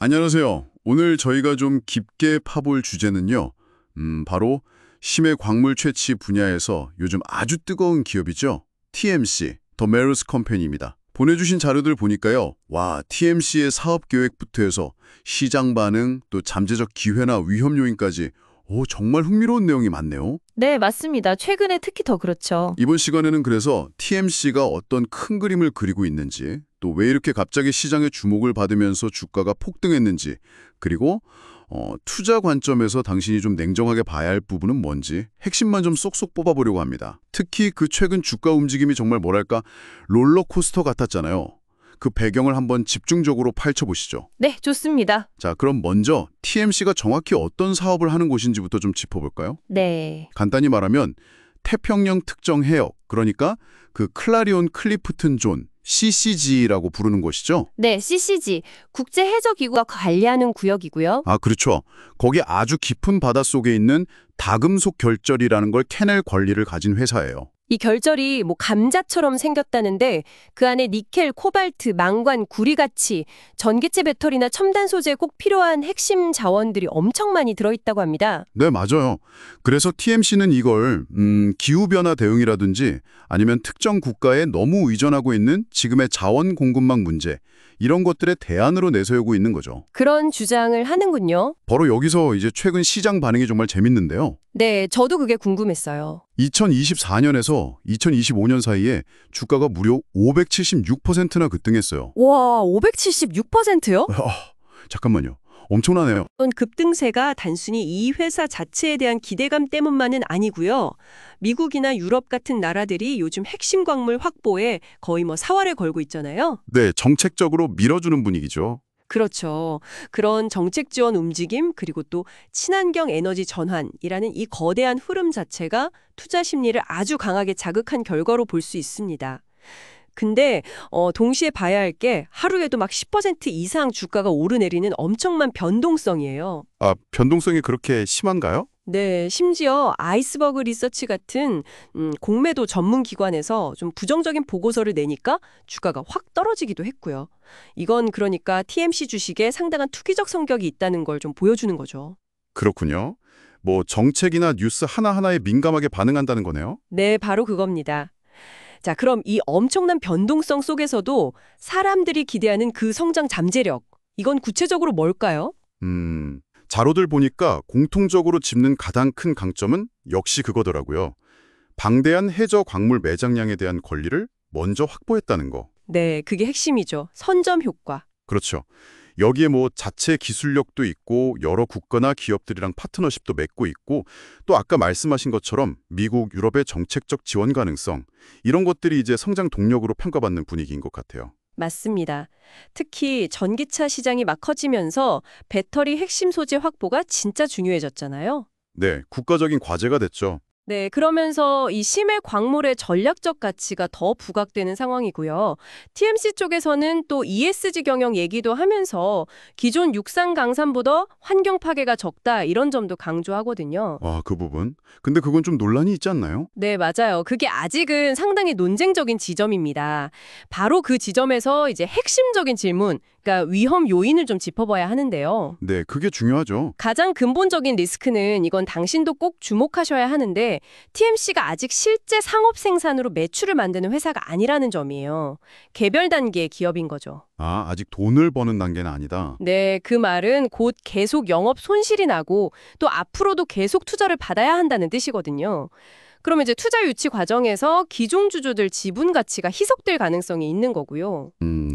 안녕하세요. 오늘 저희가 좀 깊게 파볼 주제는요. 바로 심해 광물 채취 분야에서 요즘 아주 뜨거운 기업이죠. TMC, 더 메르스 컴퍼니입니다. 보내주신 자료들 보니까요. 와, TMC의 사업 계획부터 해서 시장 반응, 또 잠재적 기회나 위험 요인까지 정말 흥미로운 내용이 많네요. 네, 맞습니다. 최근에 특히 더 그렇죠. 이번 시간에는 그래서 TMC가 어떤 큰 그림을 그리고 있는지, 또 왜 이렇게 갑자기 시장의 주목을 받으면서 주가가 폭등했는지, 그리고 투자 관점에서 당신이 좀 냉정하게 봐야 할 부분은 뭔지 핵심만 좀 쏙쏙 뽑아보려고 합니다. 특히 그 최근 주가 움직임이 정말 뭐랄까 롤러코스터 같았잖아요. 그 배경을 한번 집중적으로 파헤쳐보시죠. 네, 좋습니다. 자, 그럼 먼저 TMC가 정확히 어떤 사업을 하는 곳인지부터 좀 짚어볼까요? 네. 간단히 말하면 태평양 특정 해역, 그러니까 그 클라리온 클리프튼 존, CCG라고 부르는 곳이죠? 네, CCG, 국제해저기구가 관리하는 구역이고요. 아, 그렇죠. 거기 아주 깊은 바닷속에 있는 다금속 결절이라는 걸 캐낼 권리를 가진 회사예요. 이 결절이 감자처럼 생겼다는데 그 안에 니켈, 코발트, 망관, 구리같이 전기체 배터리나 첨단 소재에 꼭 필요한 핵심 자원들이 엄청 많이 들어있다고 합니다. 네, 맞아요. 그래서 TMC는 이걸 기후변화 대응이라든지 아니면 특정 국가에 너무 의존하고 있는 지금의 자원 공급망 문제, 이런 것들의 대안으로 내세우고 있는 거죠. 그런 주장을 하는군요. 바로 여기서 이제 최근 시장 반응이 정말 재밌는데요. 네, 저도 그게 궁금했어요. 2024년에서 2025년 사이에 주가가 무려 576%나 급등했어요. 와, 576%요? 잠깐만요. 엄청나네요. 이번 급등세가 단순히 이 회사 자체에 대한 기대감 때문만은 아니고요. 미국이나 유럽 같은 나라들이 요즘 핵심 광물 확보에 거의 사활을 걸고 있잖아요. 네, 정책적으로 밀어주는 분위기죠. 그렇죠. 그런 정책 지원 움직임 그리고 또 친환경 에너지 전환이라는 이 거대한 흐름 자체가 투자 심리를 아주 강하게 자극한 결과로 볼 수 있습니다. 근데 동시에 봐야 할 게 하루에도 10% 이상 주가가 오르내리는 엄청난 변동성이에요. 아, 변동성이 그렇게 심한가요? 네, 심지어 아이스버그 리서치 같은 공매도 전문 기관에서 좀 부정적인 보고서를 내니까 주가가 확 떨어지기도 했고요. 이건 그러니까 TMC 주식에 상당한 투기적 성격이 있다는 걸 좀 보여주는 거죠. 그렇군요. 정책이나 뉴스 하나하나에 민감하게 반응한다는 거네요. 네, 바로 그겁니다. 자, 그럼 이 엄청난 변동성 속에서도 사람들이 기대하는 그 성장 잠재력, 이건 구체적으로 뭘까요? 자료들 보니까 공통적으로 짚는 가장 큰 강점은 역시 그거더라고요. 방대한 해저 광물 매장량에 대한 권리를 먼저 확보했다는 거. 네, 그게 핵심이죠. 선점 효과. 그렇죠. 여기에 자체 기술력도 있고 여러 국가나 기업들이랑 파트너십도 맺고 있고 또 아까 말씀하신 것처럼 미국, 유럽의 정책적 지원 가능성, 이런 것들이 이제 성장 동력으로 평가받는 분위기인 것 같아요. 맞습니다. 특히 전기차 시장이 막 커지면서 배터리 핵심 소재 확보가 진짜 중요해졌잖아요. 네, 국가적인 과제가 됐죠. 네, 그러면서 이 심해 광물의 전략적 가치가 더 부각되는 상황이고요. TMC 쪽에서는 또 ESG 경영 얘기도 하면서 기존 육상 강산보다 환경 파괴가 적다 이런 점도 강조하거든요. 아, 그 부분. 근데 그건 좀 논란이 있지 않나요? 네, 맞아요. 그게 아직은 상당히 논쟁적인 지점입니다. 바로 그 지점에서 이제 핵심적인 질문, 그러니까 위험 요인을 좀 짚어봐야 하는데요. 네, 그게 중요하죠. 가장 근본적인 리스크는 이건 당신도 꼭 주목하셔야 하는데 TMC가 아직 실제 상업 생산으로 매출을 만드는 회사가 아니라는 점이에요. 개별 단계의 기업인 거죠. 아, 아직 돈을 버는 단계는 아니다. 네, 그 말은 곧 계속 영업 손실이 나고 또 앞으로도 계속 투자를 받아야 한다는 뜻이거든요. 그러면 이제 투자 유치 과정에서 기존 주주들 지분 가치가 희석될 가능성이 있는 거고요.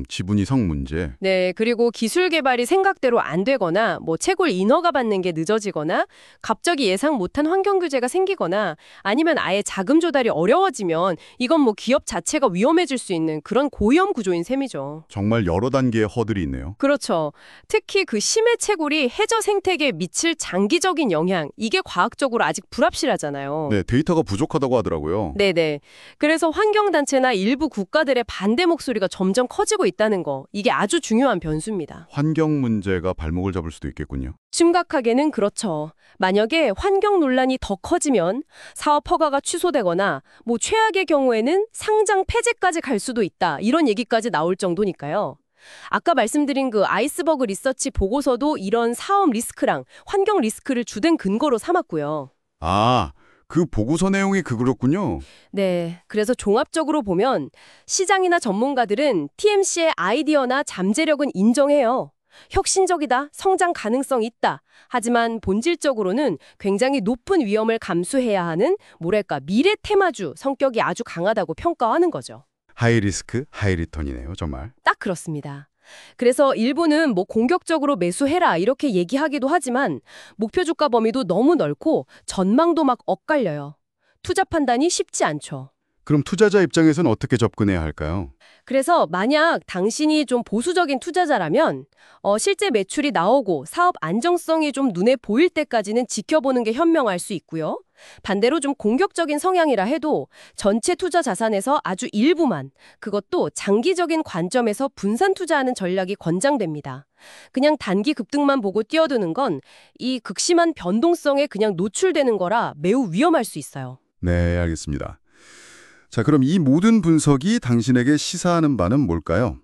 지분 이상 문제. 네, 그리고 기술 개발이 생각대로 안 되거나 채굴 인허가 받는 게 늦어지거나 갑자기 예상 못한 환경 규제가 생기거나 아니면 아예 자금 조달이 어려워지면 이건 기업 자체가 위험해질 수 있는 그런 고위험 구조인 셈이죠. 정말 여러 단계의 허들이 있네요. 그렇죠. 특히 그 심해 채굴이 해저 생태계에 미칠 장기적인 영향, 이게 과학적으로 아직 불확실하잖아요. 네, 데이터가 부족하다고 하더라고요. 네네. 그래서 환경단체나 일부 국가들의 반대 목소리가 점점 커지고 있다는 거, 이게 아주 중요한 변수입니다. 환경 문제가 발목을 잡을 수도 있겠군요. 심각하게는 그렇죠. 만약에 환경 논란이 더 커지면 사업 허가가 취소되거나 최악의 경우에는 상장 폐지까지 갈 수도 있다. 이런 얘기까지 나올 정도니까요. 아까 말씀드린 그 아이스버그 리서치 보고서도 이런 사업 리스크랑 환경 리스크를 주된 근거로 삼았고요. 아, 그 보고서 내용이 그거였군요. 네, 그래서 종합적으로 보면 시장이나 전문가들은 TMC의 아이디어나 잠재력은 인정해요. 혁신적이다, 성장 가능성 있다. 하지만 본질적으로는 굉장히 높은 위험을 감수해야 하는 뭐랄까 미래 테마주 성격이 아주 강하다고 평가하는 거죠. 하이 리스크, 하이 리턴이네요, 정말. 딱 그렇습니다. 그래서 일부는 뭐 공격적으로 매수해라 이렇게 얘기하기도 하지만 목표 주가 범위도 너무 넓고 전망도 막 엇갈려요. 투자 판단이 쉽지 않죠. 그럼 투자자 입장에서는 어떻게 접근해야 할까요? 그래서 만약 당신이 좀 보수적인 투자자라면 실제 매출이 나오고 사업 안정성이 좀 눈에 보일 때까지는 지켜보는 게 현명할 수 있고요. 반대로 좀 공격적인 성향이라 해도 전체 투자 자산에서 아주 일부만, 그것도 장기적인 관점에서 분산 투자하는 전략이 권장됩니다. 그냥 단기 급등만 보고 뛰어드는 건 이 극심한 변동성에 그냥 노출되는 거라 매우 위험할 수 있어요. 네, 알겠습니다. 자, 그럼 이 모든 분석이 당신에게 시사하는 바는 뭘까요?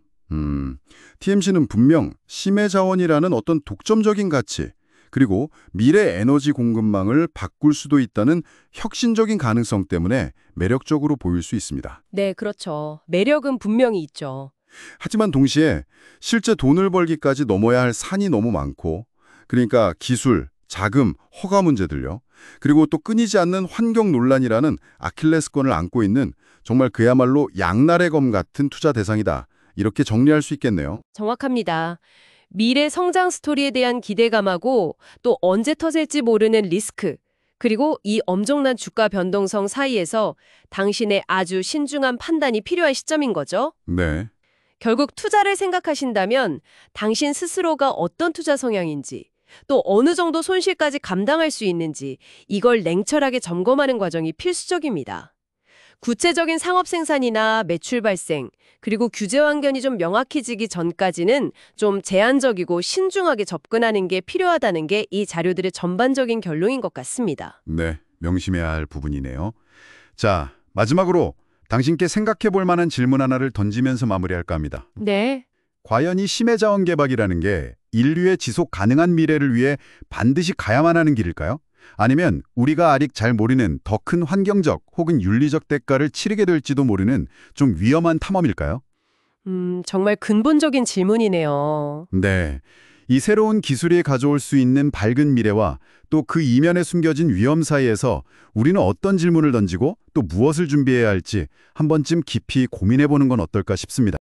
TMC는 분명 심해 자원이라는 어떤 독점적인 가치, 그리고 미래 에너지 공급망을 바꿀 수도 있다는 혁신적인 가능성 때문에 매력적으로 보일 수 있습니다. 네, 그렇죠. 매력은 분명히 있죠. 하지만 동시에 실제 돈을 벌기까지 넘어야 할 산이 너무 많고, 그러니까 기술, 자금, 허가 문제들요. 그리고 또 끊이지 않는 환경 논란이라는 아킬레스건을 안고 있는 정말 그야말로 양날의 검 같은 투자 대상이다. 이렇게 정리할 수 있겠네요. 정확합니다. 미래 성장 스토리에 대한 기대감하고 또 언제 터질지 모르는 리스크, 그리고 이 엄청난 주가 변동성 사이에서 당신의 아주 신중한 판단이 필요한 시점인 거죠. 네. 결국 투자를 생각하신다면 당신 스스로가 어떤 투자 성향인지, 또 어느 정도 손실까지 감당할 수 있는지 이걸 냉철하게 점검하는 과정이 필수적입니다. 구체적인 상업 생산이나 매출 발생, 그리고 규제 환경이 좀 명확해지기 전까지는 좀 제한적이고 신중하게 접근하는 게 필요하다는 게 이 자료들의 전반적인 결론인 것 같습니다. 네, 명심해야 할 부분이네요. 자, 마지막으로 당신께 생각해 볼 만한 질문 하나를 던지면서 마무리할까 합니다. 네. 과연 이 심해 자원 개발이라는 게 인류의 지속 가능한 미래를 위해 반드시 가야만 하는 길일까요? 아니면 우리가 아직 잘 모르는 더 큰 환경적 혹은 윤리적 대가를 치르게 될지도 모르는 좀 위험한 탐험일까요? 정말 근본적인 질문이네요. 네. 이 새로운 기술이 가져올 수 있는 밝은 미래와 또 그 이면에 숨겨진 위험 사이에서 우리는 어떤 질문을 던지고 또 무엇을 준비해야 할지 한 번쯤 깊이 고민해 보는 건 어떨까 싶습니다.